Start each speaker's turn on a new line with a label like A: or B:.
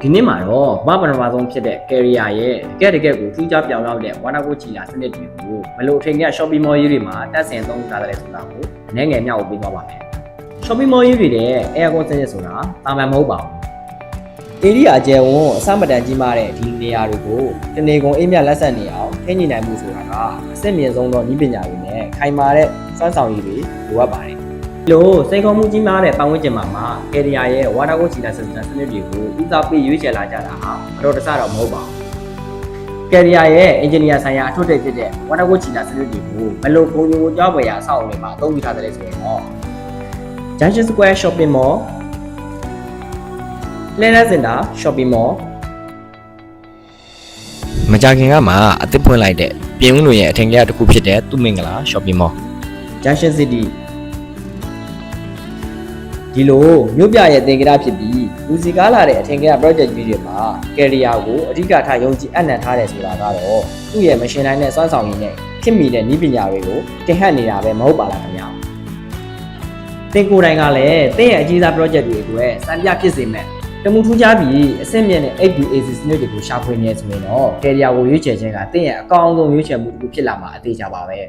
A: ဒီနေ့မှာတော့ဘာပထမဆုံးဖြစ်တဲ့ carrier ရဲ့တကယ်ကိုထူးခြားပြောင်းလဲတဲ့ဝါနာကိုချီလာစနစ်တွေကိုဘယ်လိုအထင်ကြီး shopping mall ကြီးတွေမှာတက်ဆင်သုံးထားတယ်ဆိုတာကိုနည်းငယ်မျှဝေပေးသွားပါမယ် shopping mall ကြီးတွေတဲ့ aircon စနစ်ဆိုတာတာမန်မဟုတ်ပါဘူး area အကျယ်ဝန်းအစမတန်ကြီးမားတဲ့ဒီနေရာတွေကိုတနေကုန်အိမ်မြလက်ဆက်နေအောင်ထိန်းညှိနိုင်မှုဆိုတာကအစစ်မြင့်ဆုံးသောနည်းပညာတွေနဲ့ခိုင်မာတဲ့စွမ်းဆောင်ရည်တွေလိုအပ်ပါတယ်လို့စိန်ခေါ်မှုကြီးမားတဲ့ပတ်ဝန်းကျင်မှာ carrier ရဲ့ဝါတာကိုချီလာစနစ်တွေကိုဦးစားပေးရွေးချယ်လာကြတာဟာမတော်တဆတော့မဟုတ်ပါဘူး carrier ရဲ့ engineer ဆိုင်ရာအထွတ်အထိပ်ဖြစ်တဲ့ဝါတာကိုချီလာစနစ်တွေကိုဘယ်လိုပုံမျိုးကြောက်ပွေရာအဆောက်အအုံတွေမှာအသုံးပြုထားတယ်ဆိုရင်တော့ Junction Square Shopping Mall Leonard Center Shopping Mall
B: မကြခင်ကမှအသစ်ဖွင့်လိုက်တဲ့ပြင်ဦးလွင်ရဲ့အထင်ကြီးတစ်ခုဖြစ်တဲ့သူမင်္ဂလာ shopping mall
A: Junction City ဒီလိုမြို့ပြရဲ့သင်္ကေတဖြစ်ပြီးလူစီကားလာတဲ့အထင်ကြီး project ကြီးတွေမှာ carrier ကိုအဓိကထားယုံကြည်အပ်နှံထားတယ်ဆိုတာကတော့သူ့ရဲ့ machine line နဲ့စွမ်းဆောင်ရည်နဲ့ဖြစ်မိတဲ့နည်းပညာတွေကိုတင်ဟပ်နေတာပဲမဟုတ်ပါလားခင်ဗျာသင်ကိုယ်တိုင်ကလည်းသင်ရဲ့အကြီးစား project တွေအတွက်စံပြဖြစ်စေမဲ့တမှုထူးခြားပြီးအဆင့်မြင့်တဲ့ 8BAC စနစ်တွေကိုရှာဖွေနေဆိုရင်တော့ carrier ကိုရွေးချယ်ခြင်းကသင်ရဲ့အကောင်းဆုံးရွေးချယ်မှုတစ်ခုဖြစ်လာမှာအသေးချာပါပဲ